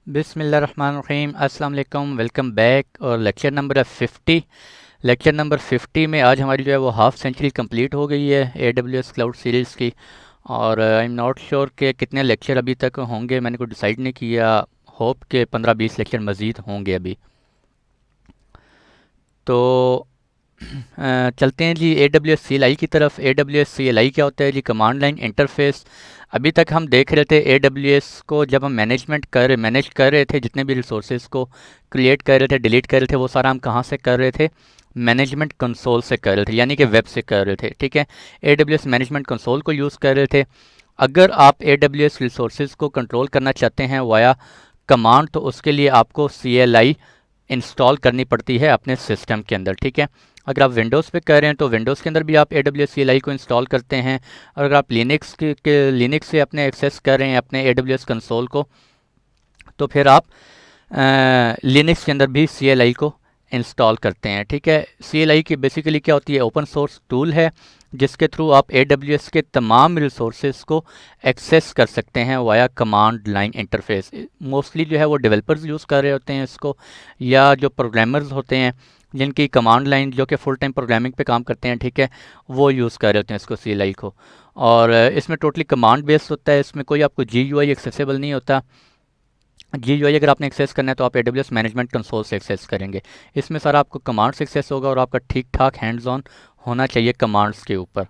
बिस्मिल्लाहिर्रहमानिर्रहीम अस्सलाम वालेकुम, वेलकम बैक। और लेक्चर नंबर 50 में आज हमारी जो है वो हाफ़ सेंचुरी कंप्लीट हो गई है AWS क्लाउड सीरीज़ की। और आई एम नॉट श्योर कि कितने लेक्चर अभी तक होंगे, मैंने कोई डिसाइड नहीं किया। होप के 15-20 लेक्चर मज़ीद होंगे अभी। तो चलते हैं जी AWS CLI की तरफ। AWS CLI क्या होता है जी? Command line interface. अभी तक हम देख रहे थे AWS को जब हम मैनेज कर रहे थे, जितने भी रिसोर्सेज को क्रिएट कर रहे थे, डिलीट कर रहे थे, वो सारा हम कहाँ से कर रहे थे? मैनेजमेंट कंसोल से कर रहे थे, यानी कि वेब से कर रहे थे। ठीक है, AWS मैनेजमेंट कंसोल को यूज़ कर रहे थे। अगर आप AWS रिसोर्सेज को कंट्रोल करना चाहते हैं वाया कमांड, तो उसके लिए आपको CLI इंस्टॉल करनी पड़ती है अपने सिस्टम के अंदर। ठीक है, अगर आप विंडोज़ पे कर रहे हैं तो विंडोज़ के अंदर भी आप AWS CLI को इंस्टॉल करते हैं। और अगर आप लिनक्स से अपने एक्सेस कर रहे हैं अपने AWS कंसोल को, तो फिर आप लिनक्स के अंदर भी CLI को इंस्टॉल करते हैं। ठीक है, CLI की बेसिकली क्या होती है? ओपन सोर्स टूल है जिसके थ्रू आप AWS के तमाम रिसोर्सेज को एक्सेस कर सकते हैं via command line interface. Mostly जो है वो डेवलपर्स यूज़ कर रहे होते हैं इसको, या जो प्रोग्रामर्स होते हैं जिनकी कमांड लाइन जो कि फुल टाइम प्रोग्रामिंग पे काम करते हैं। ठीक है, वो यूज़ कर रहे होते हैं इसको, CLI को। और इसमें टोटली कमांड बेस्ड होता है, इसमें कोई आपको GUI एक्सेसिबल नहीं होता। GUI अगर आपने एक्सेस करना है तो आप AWS मैनेजमेंट कंसोल से एक्सेस करेंगे। इसमें सारा आपको कमांड से एक्सेस होगा और आपका ठीक ठाक हैंड्स ऑन होना चाहिए कमांड्स के ऊपर।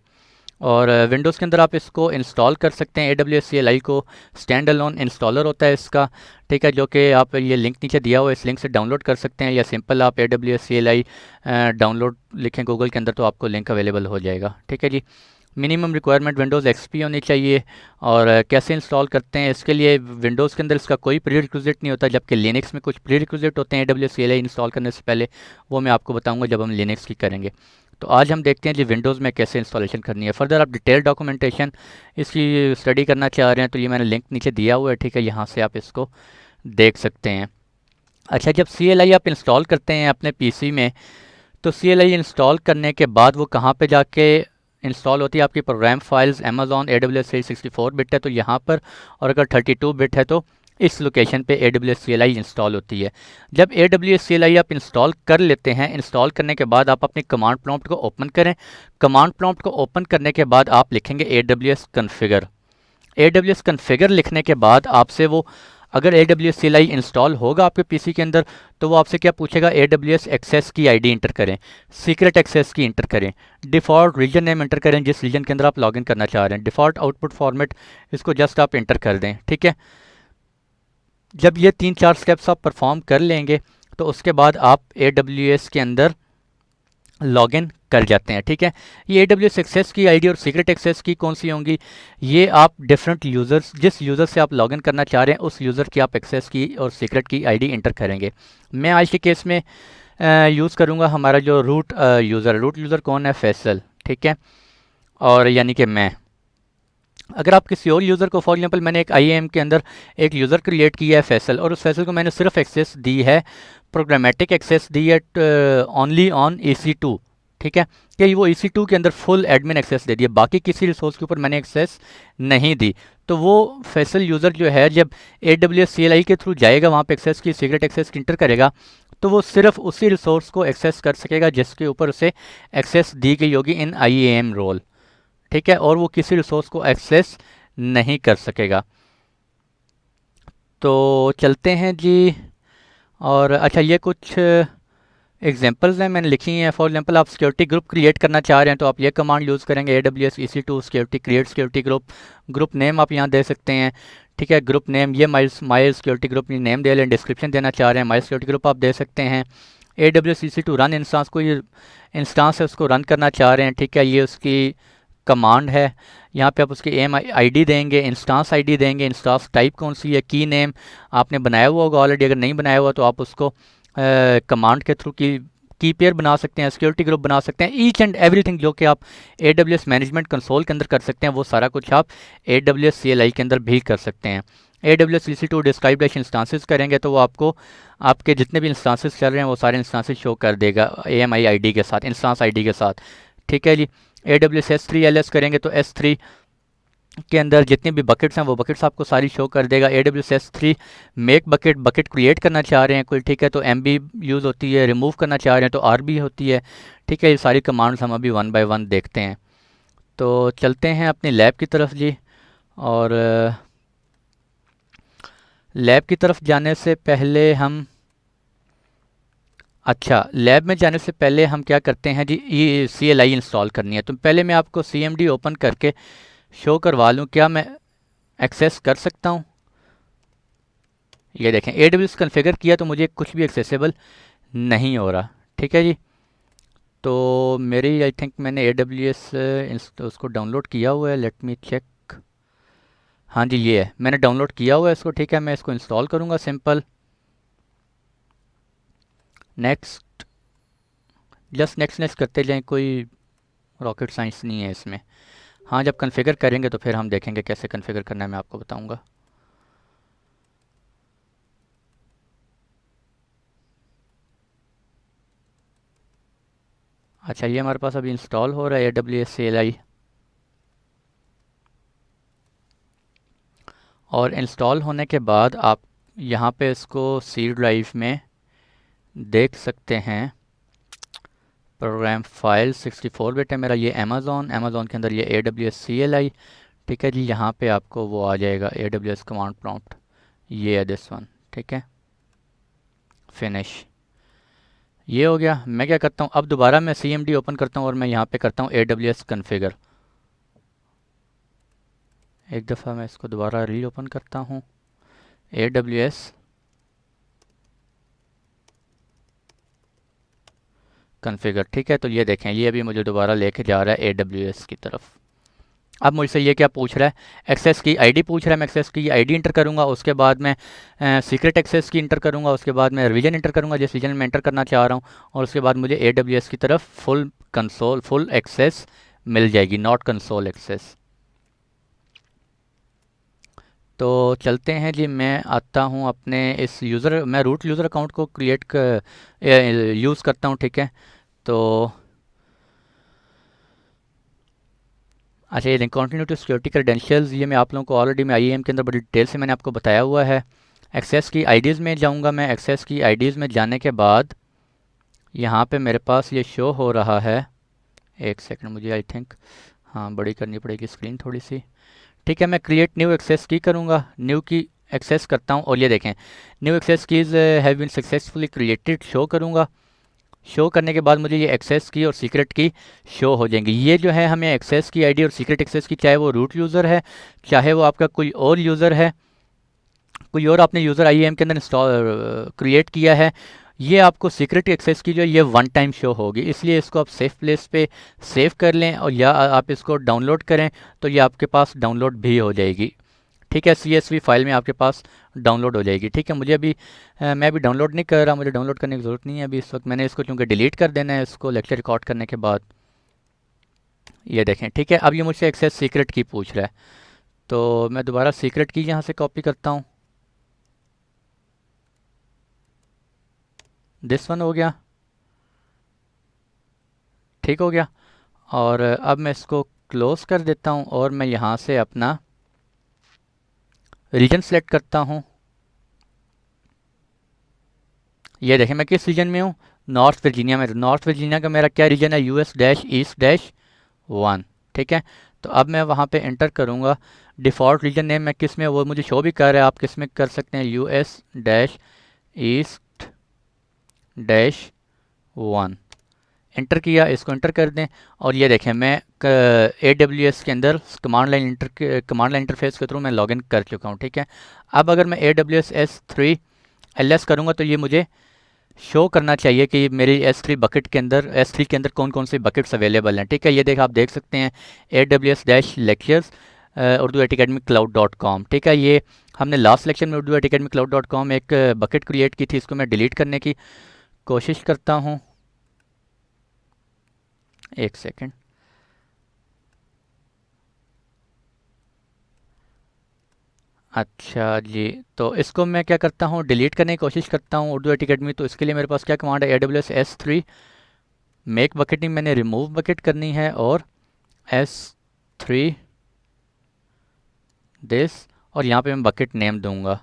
और विंडोज़ के अंदर आप इसको इंस्टॉल कर सकते हैं AWS CLI को। स्टैंड अलोन इंस्टॉलर होता है इसका। ठीक है, जो कि आप ये लिंक नीचे दिया हुआ है, इस लिंक से डाउनलोड कर सकते हैं, या सिंपल आप AWS CLI डाउनलोड लिखें गूगल के अंदर तो आपको लिंक अवेलेबल हो जाएगा। ठीक है जी। मिनिमम रिक्वायरमेंट विंडोज़ XP होनी चाहिए। और कैसे इंस्टॉल करते हैं इसके लिए? विंडोज़ के अंदर इसका कोई प्री रिक्विजिट नहीं होता, जबकि लिनक्स में कुछ प्री रिक्विजिट होते हैं AWS CLI इंस्टॉल करने से पहले। वो मैं आपको बताऊंगा जब हम लिनक्स की करेंगे। तो आज हम देखते हैं जी विंडोज़ में कैसे इंस्टॉलेशन करनी है। फर्दर आप डिटेल डॉक्यूमेंटेशन इसकी स्टडी करना चाह रहे हैं तो ये मैंने लिंक नीचे दिया हुआ है। ठीक है, यहाँ से आप इसको देख सकते हैं। अच्छा, जब CLI आप इंस्टॉल करते हैं अपने PC में, तो CLI इंस्टॉल करने के बाद वो कहाँ पे जाके इंस्टॉल होती है? आपकी program files Amazon AWS 64 bit है तो यहाँ पर, और अगर 32 बिट है तो इस लोकेशन पे AWS CLI इंस्टॉल होती है। जब AWS CLI आप इंस्टॉल कर लेते हैं, इंस्टॉल करने के बाद आप अपनी कमांड प्रॉम्प्ट को ओपन करें। कमांड प्रॉम्प्ट को ओपन करने के बाद आप लिखेंगे AWS कन्फिगर। AWS कन्फिगर लिखने के बाद आपसे वो, अगर AWS CLI इंस्टॉल होगा आपके PC के अंदर, तो वो आपसे क्या पूछेगा? AWS एक्सेस की ID इंटर करें, सीक्रेट एक्सेस की इंटर करें, डिफ़ॉल्ट रीजन नेम इंटर करें जिस रीजन के अंदर आप लॉगिन करना चाह रहे हैं, डिफ़ॉल्ट आउटपुट फॉर्मेट इसको जस्ट आप इंटर कर दें। ठीक है, जब ये 3-4 स्टेप्स आप परफॉर्म कर लेंगे तो उसके बाद आप AWS के अंदर लॉगिन कर जाते हैं। ठीक है, ये AWS एक्सेस की आईडी और सीक्रेट एक्सेस की कौन सी होंगी? ये आप डिफरेंट यूज़र्स, जिस यूज़र से आप लॉगिन करना चाह रहे हैं उस यूज़र की आप एक्सेस की और सीक्रेट की आईडी इंटर करेंगे। मैं आज के केस में यूज़ करूँगा हमारा जो रूट यूज़र कौन है? फैसल। ठीक है, और यानी कि मैं। अगर आप किसी और यूज़र को, फॉर एग्जांपल मैंने एक IAM के अंदर एक यूज़र क्रिएट किया है फैसल, और उस फैसल को मैंने सिर्फ एक्सेस दी है, प्रोग्रामेटिक एक्सेस दी है ओनली ऑन EC2। ठीक है, कि वो EC2 के अंदर फुल एडमिन एक्सेस दे दिया, बाकी किसी रिसोर्स के ऊपर मैंने एक्सेस नहीं दी। तो वो फैसल यूज़र जो है जब AWS CLI के थ्रू जाएगा, वहाँ पे एक्सेस की, सीक्रेट एक्सेस की इंटर करेगा, तो वो सिर्फ उसी रिसोर्स को एक्सेस कर सकेगा जिसके ऊपर उसे एक्सेस दी गई होगी इन IAM रोल। ठीक है, और वो किसी रिसोर्स को एक्सेस नहीं कर सकेगा। तो चलते हैं जी। और अच्छा, ये कुछ एग्जांपल्स हैं मैंने लिखी हैं। फॉर एग्जांपल आप सिक्योरिटी ग्रुप क्रिएट करना चाह रहे हैं तो आप ये कमांड यूज़ करेंगे AWS EC2 security create security group. Group name आप यहाँ दे सकते हैं। ठीक है, ग्रुप नेम ये माई सिक्योरिटी ग्रुप नेम दे लें। डिस्क्रिप्शन देना चाह रहे हैं, माई सिक्योरिटी ग्रुप आप दे सकते हैं। AWS EC2 रन इंस्टांस, कोई इंस्टांस है उसको रन करना चाह रहे हैं। ठीक है, ये उसकी कमांड है। यहाँ पे आप उसकी AIM-ID देंगे, इंस्टांस ID देंगे, इंस्टांस टाइप कौन सी है, की नेम आपने बनाया हुआ होगा ऑलरेडी, अगर नहीं बनाया हुआ तो आप उसको कमांड के थ्रू की पेयर बना सकते हैं, सिक्योरिटी ग्रुप बना सकते हैं। ईच एंड एवरीथिंग जो कि आप AWS मैनेजमेंट कंसोल के अंदर कर सकते हैं, वो सारा कुछ आप AWS CLI के अंदर भी कर सकते हैं। AWS EC2 डिस्क्राइब इंस्टांसेस करेंगे तो वो आपको आपके जितने भी इंस्टांसेस चल रहे हैं वो सारे इंस्टांसेस शो कर देगा AMI-ID के साथ, इंस्टांस ID के साथ। ठीक है जी। AWS S3 LS करेंगे तो S3 के अंदर जितनी भी बकेट्स हैं वो बकेट्स आपको सारी शो कर देगा। AWS S3 make bucket, bucket create करना चाह रहे हैं कोई, ठीक है, तो MB यूज़ होती है, रिमूव करना चाह रहे हैं तो RB होती है, ठीक है। ये सारी कमांड्स हम अभी वन बाय वन देखते हैं। तो चलते हैं अपनी लैब की तरफ जी। और लैब की तरफ जाने से पहले हम, अच्छा, लैब में जाने से पहले हम क्या करते हैं जी, ये CLI इंस्टॉल करनी है। तो पहले मैं आपको CMD ओपन करके शो करवा लूँ, क्या मैं एक्सेस कर सकता हूँ? ये देखें, AWS कॉन्फ़िगर किया तो मुझे कुछ भी एक्सेसिबल नहीं हो रहा, ठीक है जी। तो मेरी आई थिंक मैंने AWS उसको डाउनलोड किया हुआ है, लेट मी चेक। हाँ जी, ये है, मैंने डाउनलोड किया हुआ है इसको, ठीक है। मैं इसको इंस्टॉल करूँगा, simple next, just next next करते जाएं, कोई रॉकेट साइंस नहीं है इसमें। हाँ, जब कॉन्फ़िगर करेंगे तो फिर हम देखेंगे कैसे कॉन्फ़िगर करना है, मैं आपको बताऊँगा। अच्छा, ये हमारे पास अभी इंस्टॉल हो रहा है AWS CLI, और इंस्टॉल होने के बाद आप यहाँ पे इसको C ड्राइव में देख सकते हैं। प्रोग्राम फाइल 64 बिट है मेरा, ये अमेज़ॉन के अंदर ये AWS CLI, ठीक है जी। यहाँ पे आपको वो आ जाएगा AWS कमांड प्रॉम्प्ट, ये है दिस वन, ठीक है, फिनिश। ये हो गया। मैं क्या करता हूँ, अब दोबारा मैं CMD ओपन करता हूँ और मैं यहाँ पे करता हूँ AWS कॉन्फ़िगर। एक दफ़ा मैं इसको दोबारा री ओपन करता हूँ, AWS कॉन्फ़िगर, ठीक है। तो ये देखें, ये अभी मुझे दोबारा लेके जा रहा है AWS की तरफ। अब मुझसे ये क्या पूछ रहा है, एक्सेस की आईडी पूछ रहा है। मैं एक्सेस की आईडी इंटर करूंगा, उसके बाद मैं सीक्रेट एक्सेस की इंटर करूंगा, उसके बाद मैं रीजन इंटर करूंगा जिस रीजन में इंटर करना चाह रहा हूं, और उसके बाद मुझे AWS की तरफ फुल कंसोल, फुल एक्सेस मिल जाएगी, नॉट कंसोल एक्सेस। तो चलते हैं जी, मैं आता हूं अपने इस यूज़र, मैं रूट यूज़र अकाउंट को क्रिएट यूज़ करता हूं, ठीक है। तो अच्छा, ये कंटिन्यू टू सिक्योरिटी क्रेडेंशियल्स, ये मैं आप लोगों को ऑलरेडी मैं IAM के अंदर बड़ी डिटेल से मैंने आपको बताया हुआ है। एक्सेस की आईडीज़ में जाऊंगा मैं, एक्सेस की आईडीज़ में जाने के बाद यहाँ पे मेरे पास ये शो हो रहा है, एक सेकंड, मुझे आई थिंक हाँ बड़ी करनी पड़ेगी स्क्रीन थोड़ी सी, ठीक है। मैं क्रिएट न्यू एक्सेस की करूँगा, न्यू की एक्सेस करता हूँ, और ये देखें, new access keys have been successfully created show करूँगा। शो करने के बाद मुझे ये एक्सेस की और सीक्रेट की शो हो जाएंगी। ये जो है हमें एक्सेस की आईडी और सीक्रेट एक्सेस की, चाहे वो रूट यूज़र है, चाहे वो आपका कोई और यूज़र है, कोई और आपने यूज़र IAM के अंदर इंस्टॉल क्रिएट किया है, ये आपको सीक्रेट एक्सेस की जो है ये वन टाइम शो होगी। इसलिए इसको आप सेफ प्लेस पे सेव कर लें, और या आप इसको डाउनलोड करें तो ये आपके पास डाउनलोड भी हो जाएगी, ठीक है। CSV फाइल में आपके पास डाउनलोड हो जाएगी, ठीक है। मुझे अभी मैं अभी डाउनलोड नहीं कर रहा, मुझे डाउनलोड करने की ज़रूरत नहीं है अभी इस वक्त। मैंने इसको चूँकि डिलीट कर देना है इसको लेक्चर रिकॉर्ड करने के बाद। ये देखें, ठीक है। अब ये मुझसे एक्सेस सीक्रेट की पूछ रहा है, तो मैं दोबारा सीक्रेट की यहाँ से कॉपी करता हूँ, दिस वन हो गया, ठीक हो गया। और अब मैं इसको क्लोज़ कर देता हूँ, और मैं यहाँ से अपना रीजन सेलेक्ट करता हूँ। ये देखें, मैं किस रीजन में हूँ, नॉर्थ वर्जीनिया में। नॉर्थ वर्जीनिया का मेरा क्या रीजन है, US-East-1, ठीक है। तो अब मैं वहाँ पे एंटर करूँगा। डिफ़ॉल्ट रीजन नेम मैं किस में, वो मुझे शो भी कर रहा है, आप किस में कर सकते हैं, US-East-1 एंटर किया, इसको एंटर कर दें। और ये देखें, मैं AWS के अंदर कमांड लाइन इंटरफेस के थ्रू मैं लॉगिन कर चुका हूँ, ठीक है। अब अगर मैं AWS S3 LS करूँगा तो ये मुझे शो करना चाहिए कि मेरी S3 बकेट के अंदर, S3 के अंदर कौन कौन से बकेट्स अवेलेबल हैं, ठीक है। ये आप देख सकते हैं AWS-lectures urduacademycloud.com, ठीक है। ये हमने लास्ट लेक्चर में urduacademycloud.com एक बकेट क्रिएट की थी, इसको मैं डिलीट करने की कोशिश करता हूँ, एक सेकेंड। अच्छा जी, तो इसको मैं क्या करता हूँ, डिलीट करने की कोशिश करता हूँ उर्दू एकेडमी। तो इसके लिए मेरे पास क्या कमांड है, AWS S3 मेक बकेटिंग, मैंने रिमूव बकेट करनी है, और S3 दिस, और यहाँ पे मैं बकेट नेम दूंगा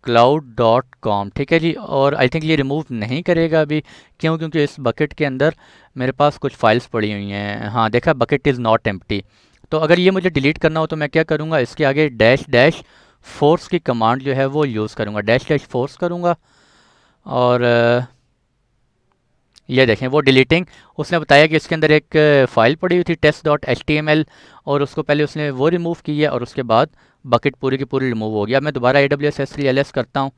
cloud.com। ठीक है जी, और आई थिंक ये रिमूव नहीं करेगा अभी, क्यों? क्योंकि इस बकेट के अंदर मेरे पास कुछ फाइल्स पड़ी हुई हैं। हाँ देखा, बकेट इज़ नॉट एम्प्टी। तो अगर ये मुझे डिलीट करना हो तो मैं क्या करूँगा, इसके आगे डैश डैश फोर्स की कमांड जो है वो यूज़ करूँगा, डैश डैश फोर्स करूँगा। और ये देखें वो डिलीटिंग, उसने बताया कि इसके अंदर एक फ़ाइल पड़ी हुई थी test.html, और उसको पहले उसने वो रिमूव की है और उसके बाद बकेट पूरी की पूरी रिमूव हो गया। अब मैं दोबारा AWS S3 LS करता हूँ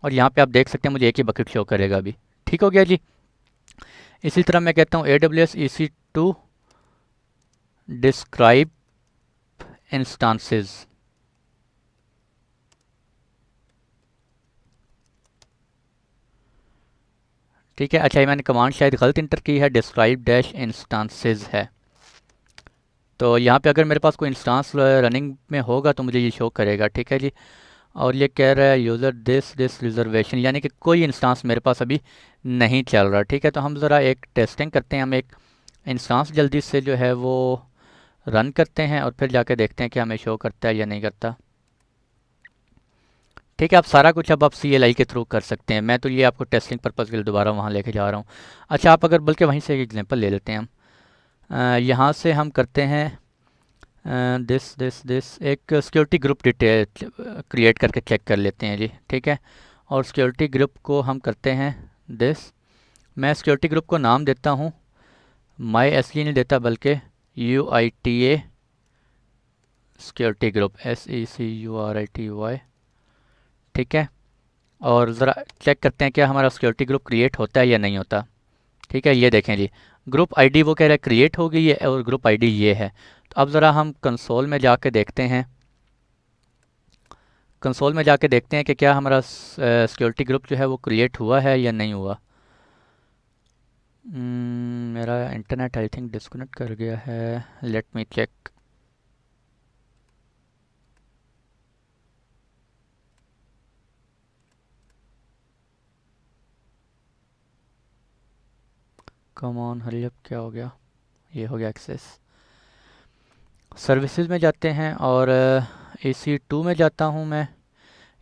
और यहाँ पे आप देख सकते हैं मुझे एक ही बकेट शो करेगा अभी। ठीक हो गया जी। इसी तरह मैं कहता हूँ AWS EC2 डिस्क्राइब इंस्टांसेस। ठीक है, अच्छा ये मैंने कमांड शायद गलत इंटर की है, डिस्क्राइब डैश इंस्टांसेस है। तो यहाँ पे अगर मेरे पास कोई इंस्टांस रनिंग में होगा तो मुझे ये शो करेगा। ठीक है जी, और ये कह रहा है यूज़र दिस रिजर्वेशन, यानी कि कोई इंस्टांस मेरे पास अभी नहीं चल रहा। ठीक है, तो हम ज़रा एक टेस्टिंग करते हैं, हम एक इंस्टांस जल्दी से जो है वो रन करते हैं और फिर जाके देखते हैं कि हमें शो करता है या नहीं करता। ठीक है, आप सारा कुछ अब आप CLI के थ्रू कर सकते हैं। मैं तो ये आपको टेस्टिंग पर्पज़ के लिए दोबारा वहाँ लेके जा रहा हूँ। अच्छा, आप अगर बल्कि वहीं से एक एग्जांपल ले लेते हैं हम, यहाँ से हम करते हैं दिस एक सिक्योरिटी ग्रुप डिटेल क्रिएट करके चेक कर लेते हैं जी। ठीक है, और सिक्योरिटी ग्रुप को हम करते हैं दिस, मैं सिक्योरिटी ग्रुप को नाम देता हूँ MySE नहीं देता बल्कि UITA सिक्योरिटी ग्रुप SECURITY। ठीक है, और ज़रा चेक करते हैं क्या हमारा सिक्योरिटी ग्रुप क्रिएट होता है या नहीं होता। ठीक है, ये देखें जी, ग्रुप आईडी वो कह रहा है क्रिएट हो गई है और ग्रुप आईडी ये है। तो अब ज़रा हम कंसोल में जाके देखते हैं, कंसोल में जाके देखते हैं कि क्या हमारा सिक्योरिटी ग्रुप जो है वो क्रिएट हुआ है या नहीं हुआ। मेरा इंटरनेट आई थिंक डिस्कनेक्ट कर गया है, let me check. Come on hurry up, क्या हो गया? ये हो गया एक्सेस। सर्विसेज में जाते हैं और EC2 में जाता हूँ मैं।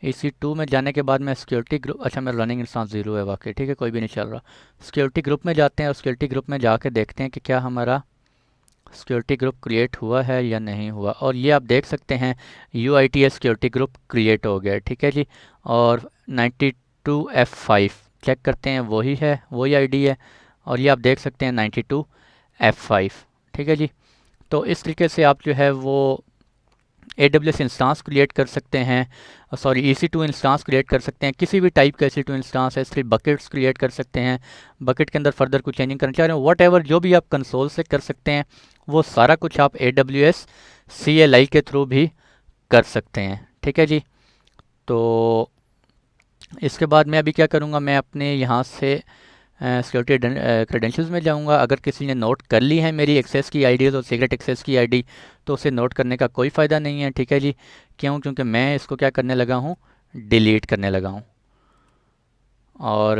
EC2 में जाने के बाद मैं सिक्योरिटी ग्रुप, अच्छा मेरा रनिंग इंस्टांस 0 है वाकई। ठीक है, कोई भी नहीं चल रहा। सिक्योरिटी ग्रुप में जाते हैं और सिक्योरिटी ग्रुप में जाके देखते हैं कि क्या हमारा सिक्योरिटी ग्रुप क्रिएट हुआ है या नहीं हुआ। और ये आप देख सकते हैं UITA सिक्योरिटी ग्रुप क्रिएट हो गया। ठीक है जी, और 92F5 चेक करते हैं, वही है, वही आईडी है, और ये आप देख सकते हैं 92F5। ठीक है जी, तो इस तरीके से आप जो है वो AWS इंस्टांस क्रिएट कर सकते हैं, सॉरी EC2 इंस्टांस क्रिएट कर सकते हैं, किसी भी टाइप का EC2 इंस्टांस है। S3 बकेट्स क्रिएट कर सकते हैं, बकेट के अंदर फर्दर कुछ चेंजिंग करना चाह रहे हो, वट एवर जो भी आप कंसोल से कर सकते हैं वो सारा कुछ आप AWS CLI के थ्रू भी कर सकते हैं। ठीक है जी, तो इसके बाद मैं अभी क्या करूँगा, मैं अपने यहाँ से सिक्योरिटी क्रेडेंशियल्स में जाऊंगा। अगर किसी ने नोट कर ली है मेरी एक्सेस की आईडीज़ और सीक्रेट एक्सेस की आईडी, तो उसे नोट करने का कोई फ़ायदा नहीं है। ठीक है जी, क्यों? क्योंकि मैं इसको क्या करने लगा हूँ, डिलीट करने लगा हूँ। और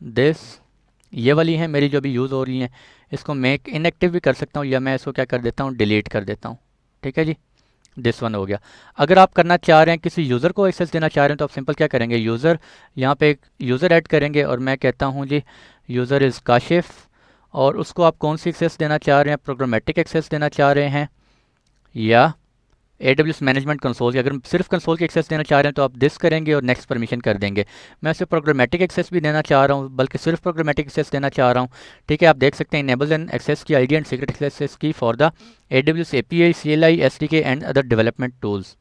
दिस ये वाली हैं मेरी जो भी यूज़ हो रही हैं, इसको मैं इनएक्टिव भी कर सकता हूँ या मैं इसको क्या कर देता हूँ, डिलीट कर देता हूँ। ठीक है जी, दिस वन हो गया। अगर आप करना चाह रहे हैं, किसी यूज़र को एक्सेस देना चाह रहे हैं, तो आप सिंपल क्या करेंगे, यूज़र, यहाँ पे एक यूज़र ऐड करेंगे और मैं कहता हूँ जी यूज़र इज़ काशिफ, और उसको आप कौन सी एक्सेस देना चाह रहे हैं, प्रोग्रामेटिक एक्सेस देना चाह रहे हैं या AWS मैनेजमेंट कंसोल की। अगर सिर्फ कंसोल की एक्सेस देना चाह रहे हैं तो आप दिस करेंगे और नेक्स्ट परमिशन कर देंगे। मैं उसे प्रोग्रामेटिक एक्सेस भी देना चाह रहा हूँ, बल्कि सिर्फ प्रोग्रामेटिक एक्सेस देना चाह रहा हूँ। ठीक है, आप देख सकते हैं इनेबल एंड एक्सेस की आईडी एंड सीक्रेट एक्सेस की for the AWS API CLI SDK and other development tools.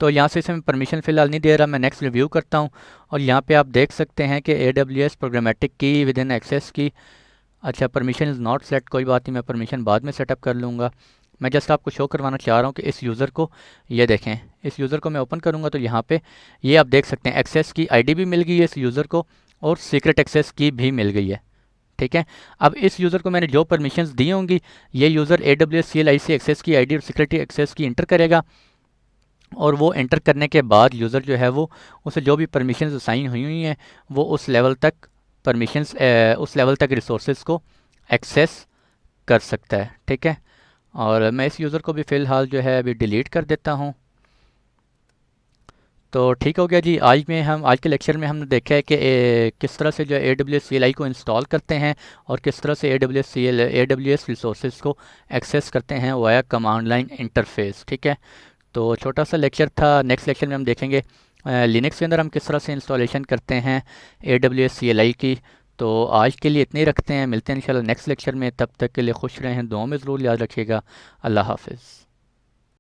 तो यहाँ से इसे मैं परमिशन फ़िलहाल नहीं दे रहा, मैं नेक्स्ट रिव्यू करता हूँ। और यहाँ पे आप देख सकते हैं कि AWS प्रोग्रामेटिक की विद इन एक्सेस की, अच्छा परमिशन इज़ नॉट सेट, कोई बात नहीं, मैं परमिशन बाद में सेटअप कर लूँगा। मैं जस्ट आपको शो करवाना चाह रहा हूँ कि इस यूज़र को, ये देखें, इस यूज़र को मैं ओपन करूँगा तो यहाँ पे ये आप देख सकते हैं एक्सेस की आईडी भी मिल गई है इस यूज़र को और सीक्रेट एक्सेस की भी मिल गई है। ठीक है, अब इस यूज़र को मैंने जो परमिशंस दी होंगी, ये यूज़र AWS CLI से एक्सेस की आईडी और सीक्रेट एक्सेस की इंटर करेगा, और वो एंटर करने के बाद यूज़र जो है वो उसे जो भी परमिशंस असाइन हुई हैं वो उस लेवल तक परमिशंस, उस लेवल तक रिसोर्सेज को एक्सेस कर सकता है। ठीक है, और मैं इस यूज़र को भी फ़िलहाल जो है अभी डिलीट कर देता हूँ। तो ठीक हो गया जी। आज के लेक्चर में हमने देखा है कि किस तरह से जो है AWS CLI को इंस्टॉल करते हैं और किस तरह से AWS रिसोर्सेज को एक्सेस करते हैं वाया कमांड लाइन इंटरफेस। ठीक है, तो छोटा सा लेक्चर था। नेक्स्ट लेक्चर में हम देखेंगे लिनक्स के अंदर हम किस तरह से इंस्टॉलेशन करते हैं AWS CLI की। तो आज के लिए इतने ही रखते हैं, मिलते हैं इंशाल्लाह नेक्स्ट लेक्चर में। तब तक के लिए खुश रहें, दुआओं में ज़रूर याद रखिएगा। अल्लाह हाफिज़।